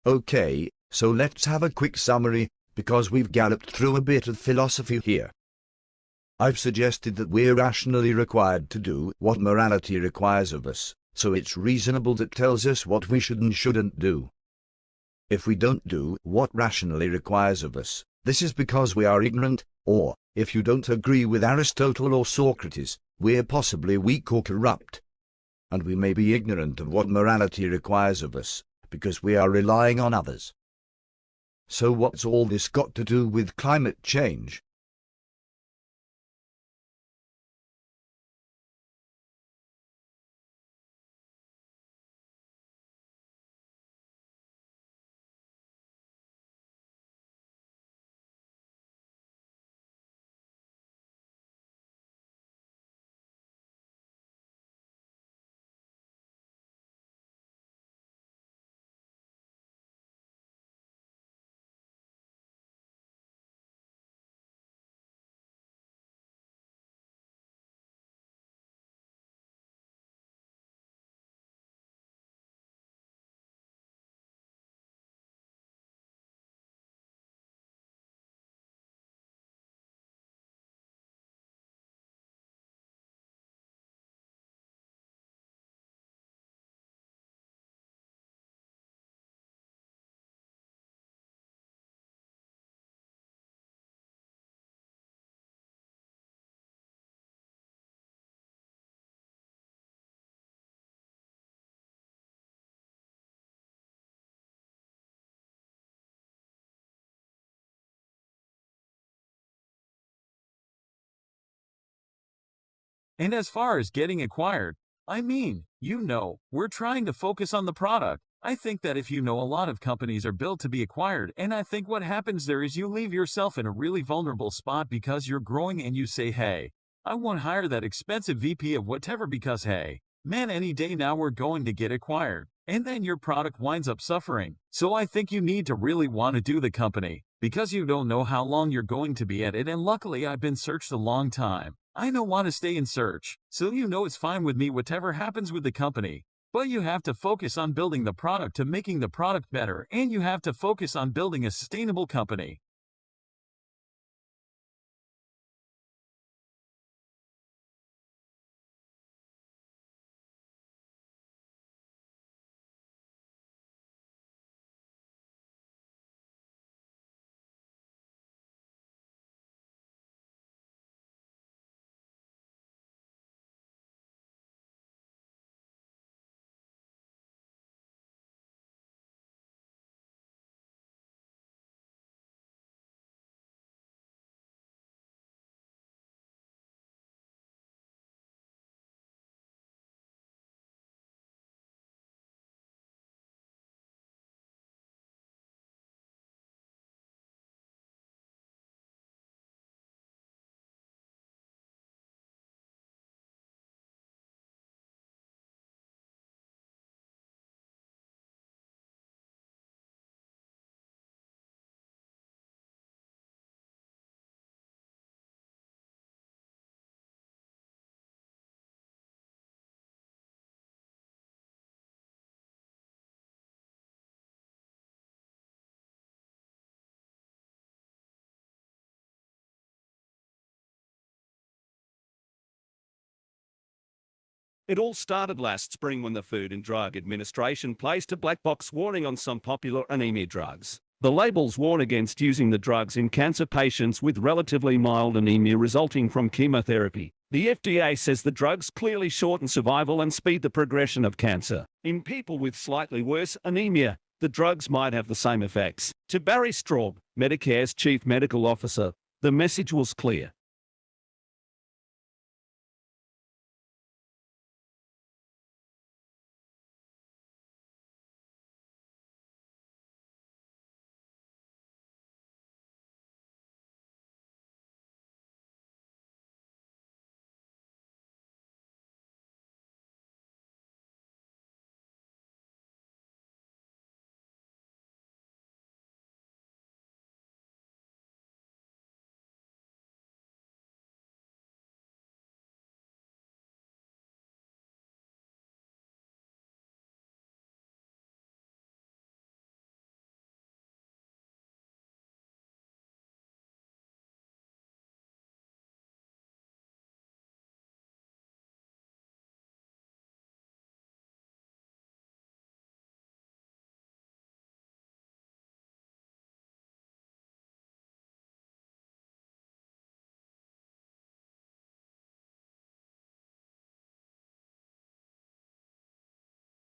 Okay, so let's have a quick summary, because we've galloped through a bit of philosophy here. I've suggested that we're rationally required to do what morality requires of us, so it's reasonable that tells us what we should and shouldn't do. If we don't do what rationally requires of us, this is because we are ignorant, or, if you don't agree with Aristotle or Socrates, we're possibly weak or corrupt. And we may be ignorant of what morality requires of us, because we are relying on others. So what's all this got to do with climate change? And as far as getting acquired, we're trying to focus on the product. I think that if a lot of companies are built to be acquired, and I think what happens there is you leave yourself in a really vulnerable spot because you're growing and you say, hey, I won't hire that expensive VP of whatever because, hey, man, any day now we're going to get acquired. And then your product winds up suffering. So I think you need to really want to do the company because you don't know how long you're going to be at it. And luckily I've been searched a long time. I don't want to stay in search, so it's fine with me whatever happens with the company. But you have to focus on building the product to making the product better, and you have to focus on building a sustainable company. It all started last spring when the Food and Drug Administration placed a black box warning on some popular anemia drugs. The labels warn against using the drugs in cancer patients with relatively mild anemia resulting from chemotherapy. The FDA says the drugs clearly shorten survival and speed the progression of cancer. In people with slightly worse anemia, the drugs might have the same effects. To Barry Straub, Medicare's chief medical officer, the message was clear.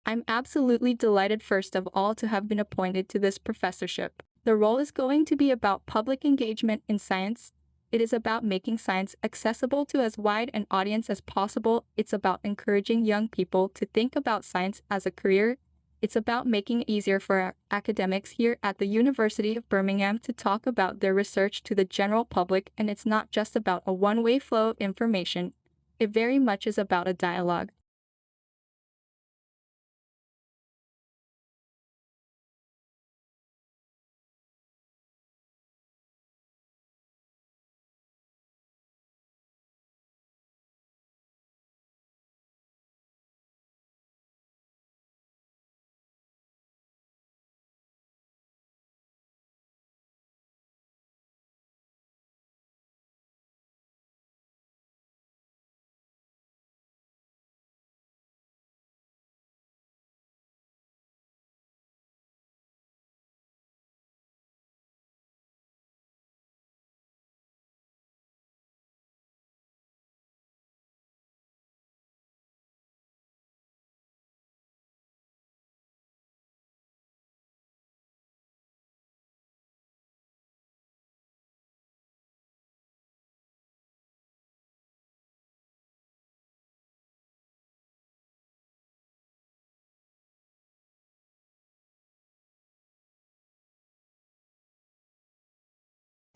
I'm absolutely delighted first of all to have been appointed to this professorship. The role is going to be about public engagement in science. It is about making science accessible to as wide an audience as possible. It's about encouraging young people to think about science as a career. It's about making it easier for our academics here at the University of Birmingham to talk about their research to the general public, and it's not just about a one-way flow of information. It very much is about a dialogue.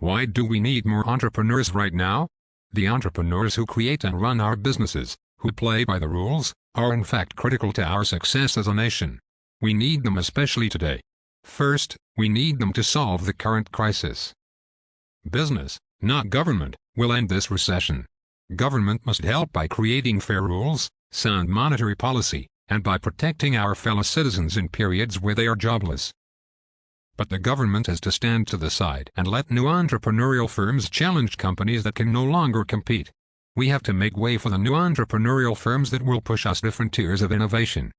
Why do we need more entrepreneurs right now? The entrepreneurs who create and run our businesses, who play by the rules, are in fact critical to our success as a nation. We need them especially today. First, we need them to solve the current crisis. Business, not government, will end this recession. Government must help by creating fair rules, sound monetary policy, and by protecting our fellow citizens in periods where they are jobless. But the government has to stand to the side and let new entrepreneurial firms challenge companies that can no longer compete. We have to make way for the new entrepreneurial firms that will push us different tiers of innovation.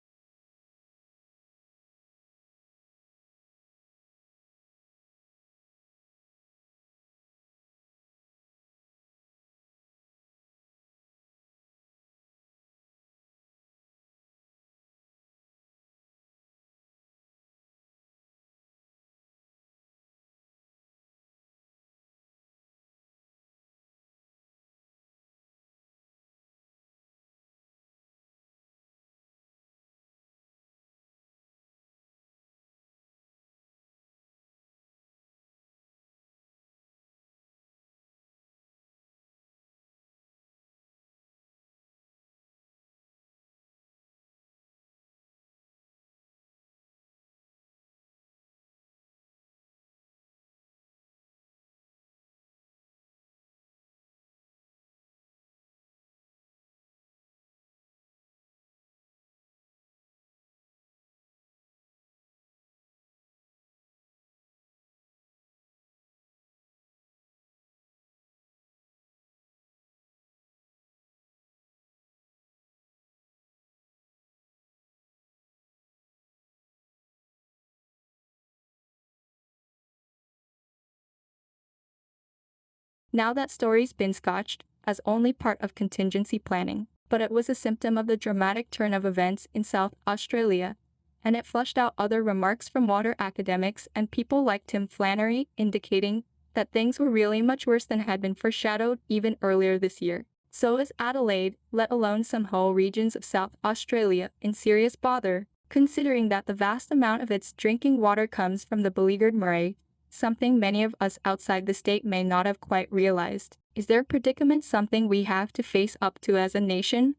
Now that story's been scotched as only part of contingency planning, but it was a symptom of the dramatic turn of events in South Australia, and it flushed out other remarks from water academics and people like Tim Flannery, indicating that things were really much worse than had been foreshadowed even earlier this year. So is Adelaide, let alone some whole regions of South Australia, in serious bother, considering that the vast amount of its drinking water comes from the beleaguered Murray, something many of us outside the state may not have quite realized. Is their predicament something we have to face up to as a nation?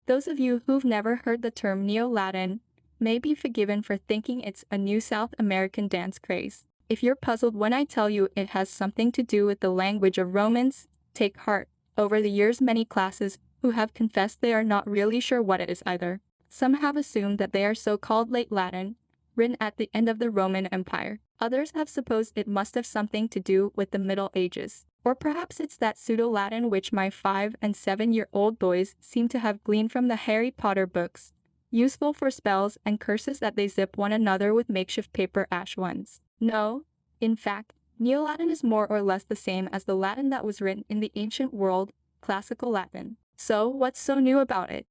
Those of you who've never heard the term Neo-Latin may be forgiven for thinking it's a new South American dance craze. If you're puzzled when I tell you it has something to do with the language of Romans, take heart. Over the years, many classes who have confessed they are not really sure what it is either. Some have assumed that they are so-called Late Latin, written at the end of the Roman Empire. Others have supposed it must have something to do with the Middle Ages. Or perhaps it's that pseudo-Latin which my 5- and 7-year-old boys seem to have gleaned from the Harry Potter books, useful for spells and curses that they zip one another with makeshift paper ash ones. No, in fact, Neo-Latin is more or less the same as the Latin that was written in the ancient world, Classical Latin. So, what's so new about it?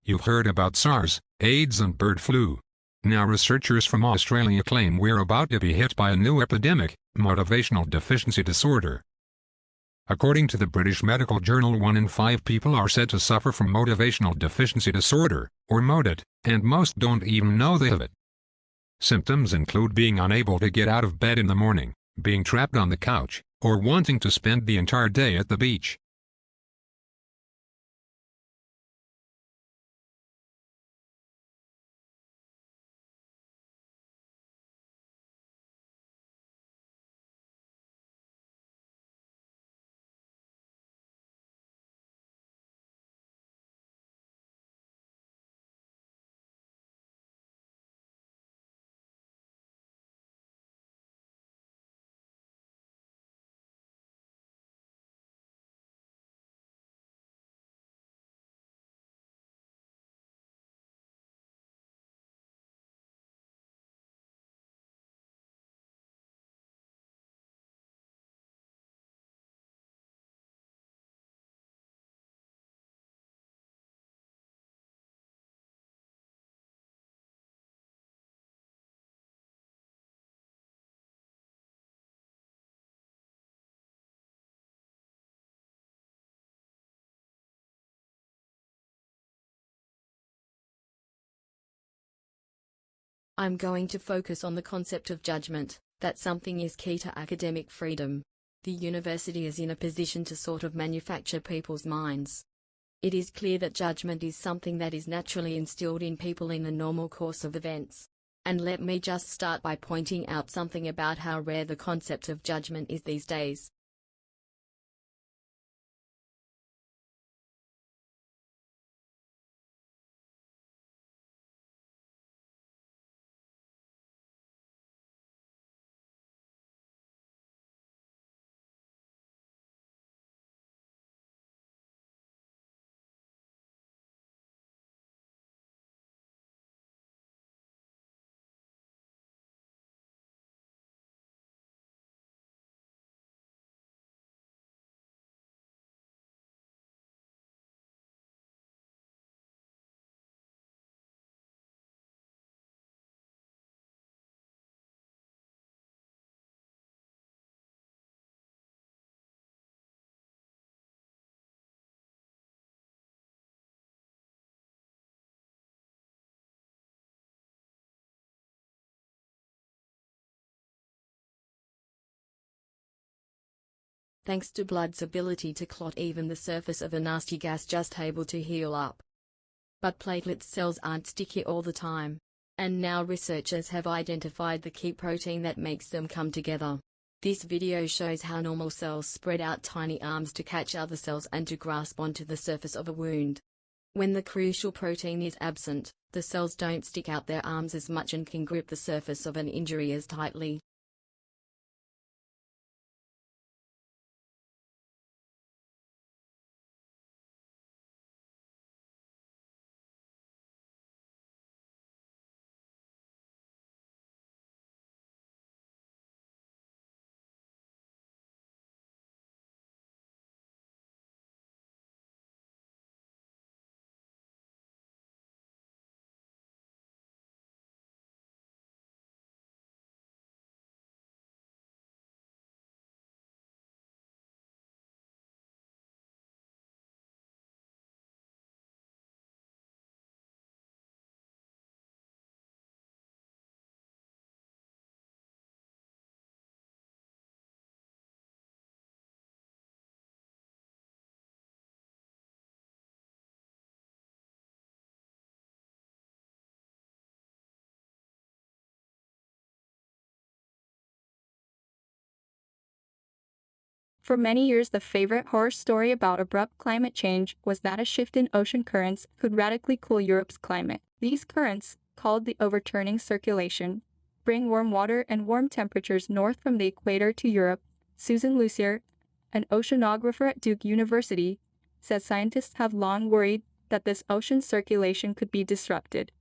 You've heard about SARS, AIDS and bird flu. Now researchers from Australia claim we're about to be hit by a new epidemic, motivational deficiency disorder. According to the British Medical Journal, 1 in 5 people are said to suffer from motivational deficiency disorder, or MODD, and most don't even know they have it. Symptoms include being unable to get out of bed in the morning, being trapped on the couch, or wanting to spend the entire day at the beach. I'm going to focus on the concept of judgment, that something is key to academic freedom. The university is in a position to sort of manufacture people's minds. It is clear that judgment is something that is naturally instilled in people in the normal course of events. And let me just start by pointing out something about how rare the concept of judgment is these days. thanks to blood's ability to clot even the surface of a nasty gas just able to heal up. But platelet cells aren't sticky all the time. And now researchers have identified the key protein that makes them come together. This video shows how normal cells spread out tiny arms to catch other cells and to grasp onto the surface of a wound. When the crucial protein is absent, the cells don't stick out their arms as much and can grip the surface of an injury as tightly. For many years, the favorite horror story about abrupt climate change was that a shift in ocean currents could radically cool Europe's climate. These currents, called the overturning circulation, bring warm water and warm temperatures north from the equator to Europe. Susan Lucier, an oceanographer at Duke University, says scientists have long worried that this ocean circulation could be disrupted.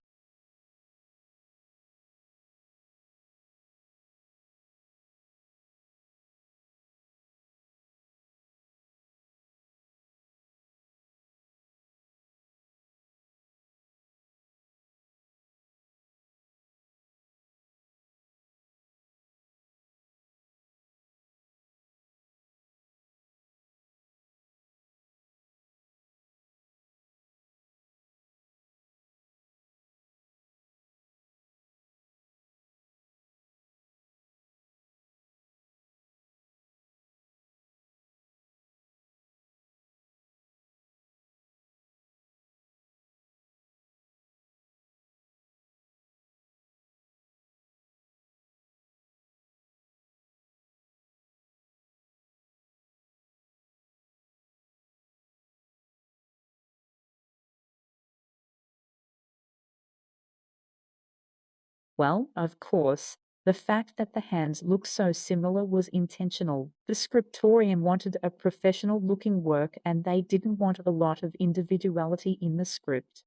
Well, of course, the fact that the hands look so similar was intentional. The scriptorium wanted a professional-looking work and they didn't want a lot of individuality in the script.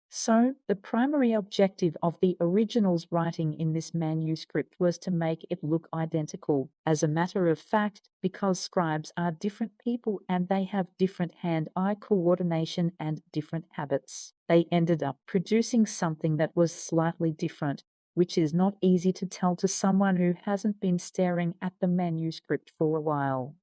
So, the primary objective of the original's writing in this manuscript was to make it look identical. As a matter of fact, because scribes are different people and they have different hand-eye coordination and different habits, they ended up producing something that was slightly different, which is not easy to tell to someone who hasn't been staring at the manuscript for a while.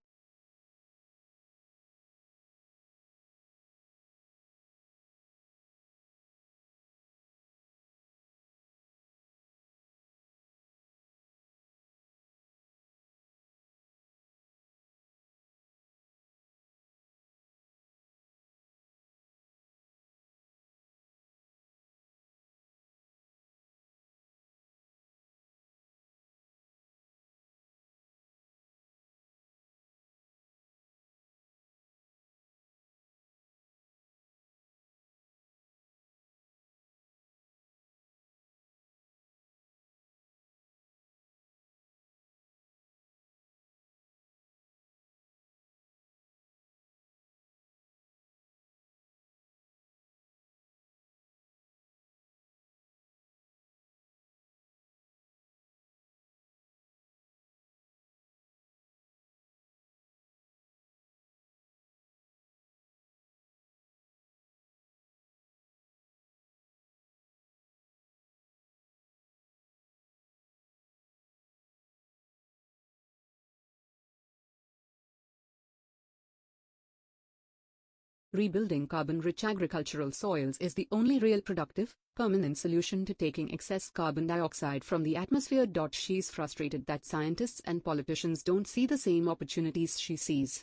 Rebuilding carbon-rich agricultural soils is the only real productive, permanent solution to taking excess carbon dioxide from the atmosphere. She's frustrated that scientists and politicians don't see the same opportunities she sees.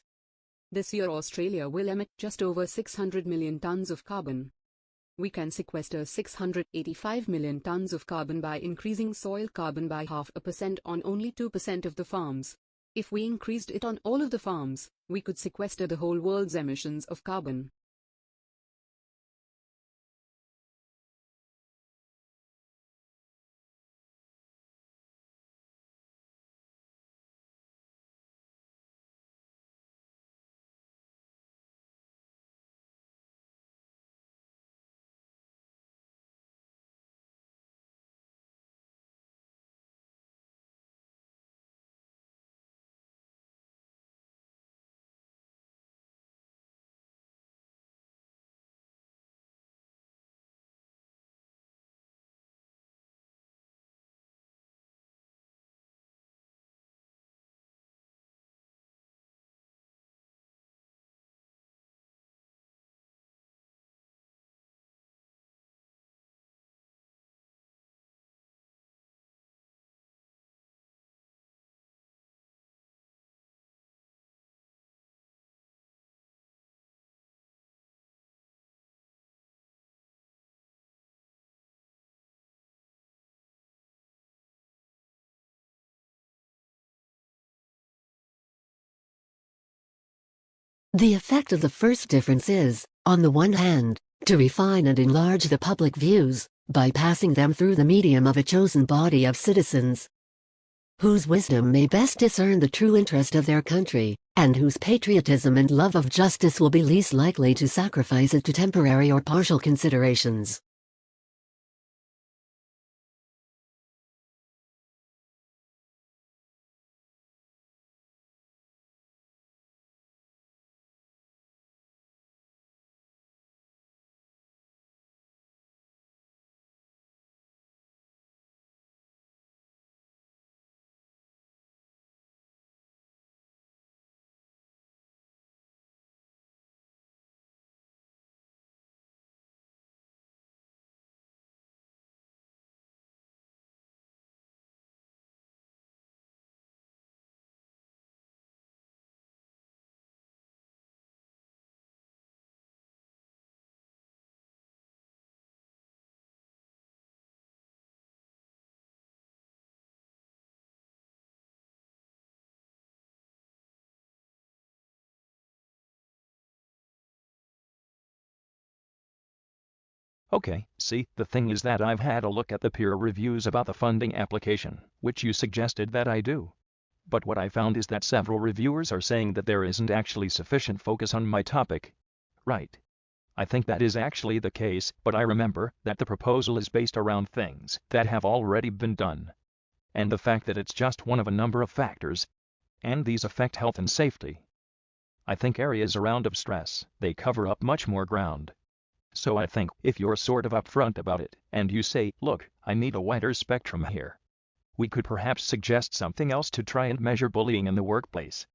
This year Australia will emit just over 600 million tons of carbon. We can sequester 685 million tons of carbon by increasing soil carbon by 0.5% on only 2% of the farms. If we increased it on all of the farms, we could sequester the whole world's emissions of carbon. The effect of the first difference is, on the one hand, to refine and enlarge the public views, by passing them through the medium of a chosen body of citizens, whose wisdom may best discern the true interest of their country, and whose patriotism and love of justice will be least likely to sacrifice it to temporary or partial considerations. Okay, see, the thing is that I've had a look at the peer reviews about the funding application, which you suggested that I do. But what I found is that several reviewers are saying that there isn't actually sufficient focus on my topic. Right. I think that is actually the case, but I remember that the proposal is based around things that have already been done. And the fact that it's just one of a number of factors, and these affect health and safety. I think areas around of stress, they cover up much more ground. So I think if you're sort of upfront about it, and you say, look, I need a wider spectrum here, we could perhaps suggest something else to try and measure bullying in the workplace.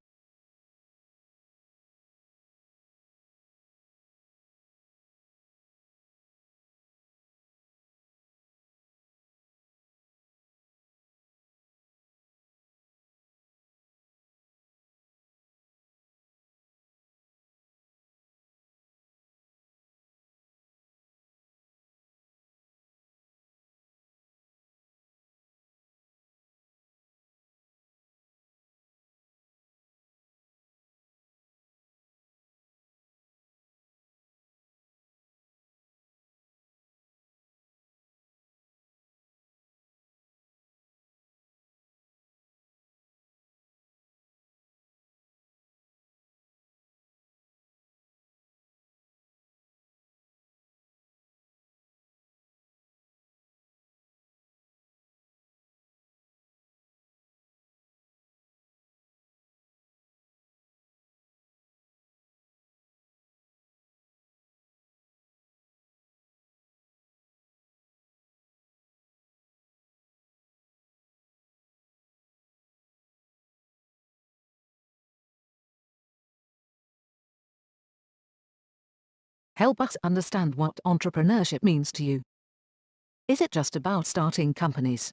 Help us understand what entrepreneurship means to you. Is it just about starting companies?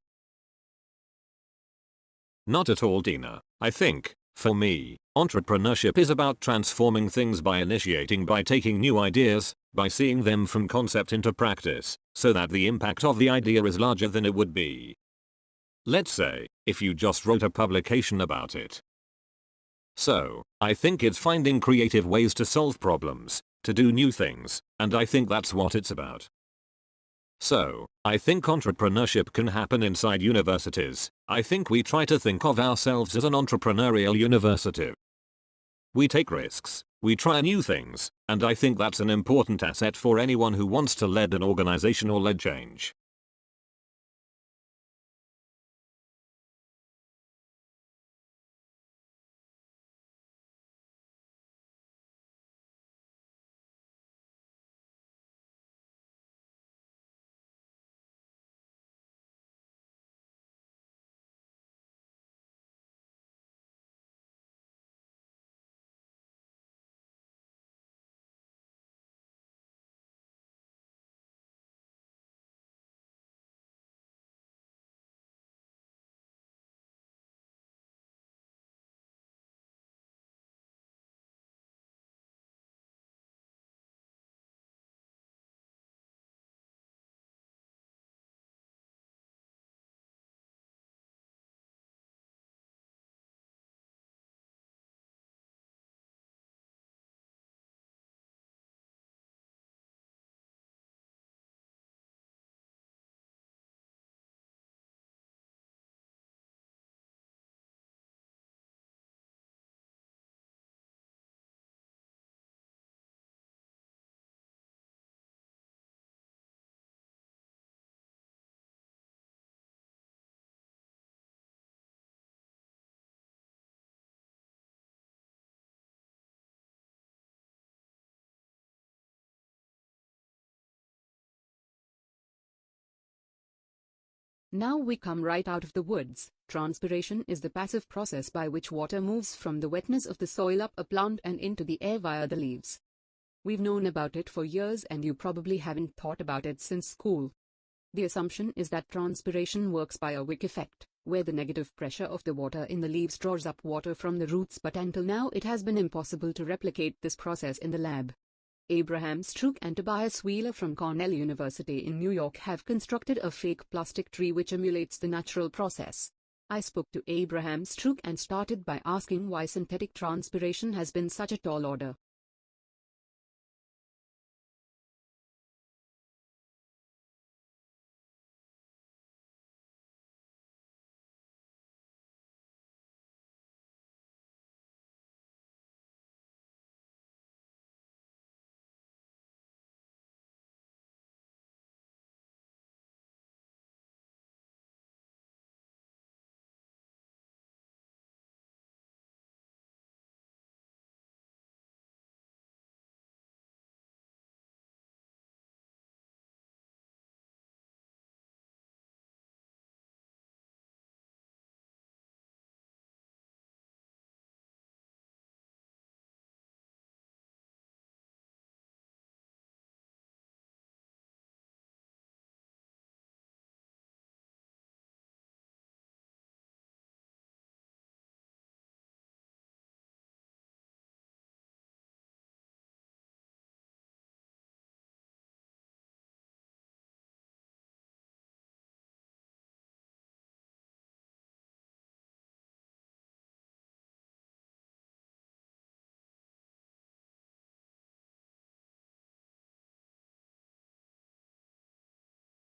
Not at all, Dina. I think, for me, entrepreneurship is about transforming things by taking new ideas, by seeing them from concept into practice, so that the impact of the idea is larger than it would be. Let's say, if you just wrote a publication about it. So, I think it's finding creative ways to solve problems, to do new things, and I think that's what it's about. So, I think entrepreneurship can happen inside universities. I think we try to think of ourselves as an entrepreneurial university. We take risks, we try new things, and I think that's an important asset for anyone who wants to lead an organization or lead change. Now we come right out of the woods. Transpiration is the passive process by which water moves from the wetness of the soil up a plant and into the air via the leaves. We've known about it for years and you probably haven't thought about it since school. The assumption is that transpiration works by a wick effect, where the negative pressure of the water in the leaves draws up water from the roots, but until now it has been impossible to replicate this process in the lab. Abraham Strook and Tobias Wheeler from Cornell University in New York have constructed a fake plastic tree which emulates the natural process. I spoke to Abraham Strook and started by asking why synthetic transpiration has been such a tall order.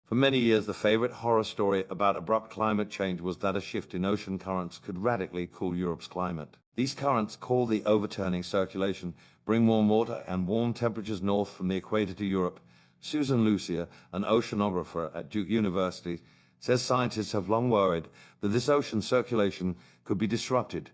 For many years, the favorite horror story about abrupt climate change was that a shift in ocean currents could radically cool Europe's climate. These currents, called the overturning circulation, bring warm water and warm temperatures north from the equator to Europe. Susan Lucia, an oceanographer at Duke University, says scientists have long worried that this ocean circulation could be disrupted.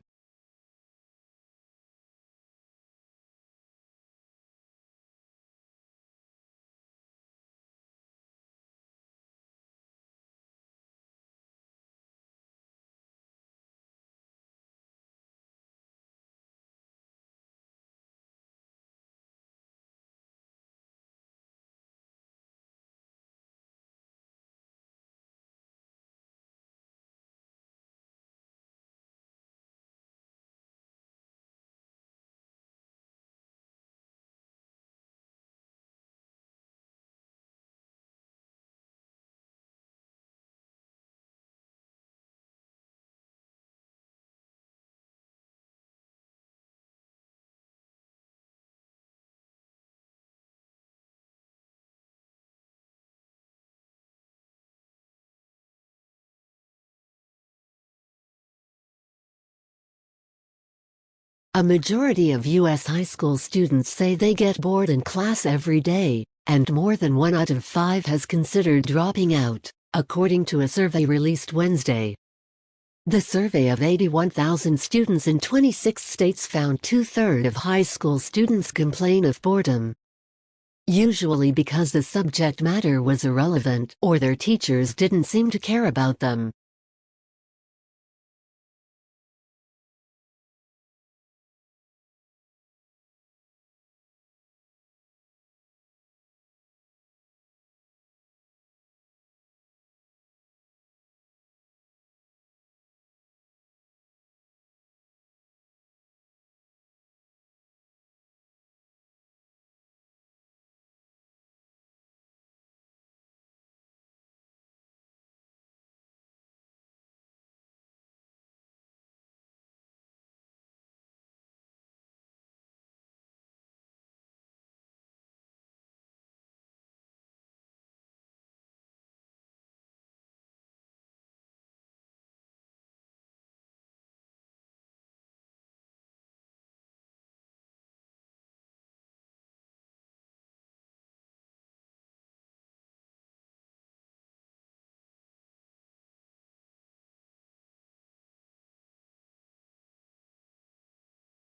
A majority of U.S. high school students say they get bored in class every day, and more than 1 out of 5 has considered dropping out, according to a survey released Wednesday. The survey of 81,000 students in 26 states found 2/3 of high school students complain of boredom. Usually because the subject matter was irrelevant or their teachers didn't seem to care about them.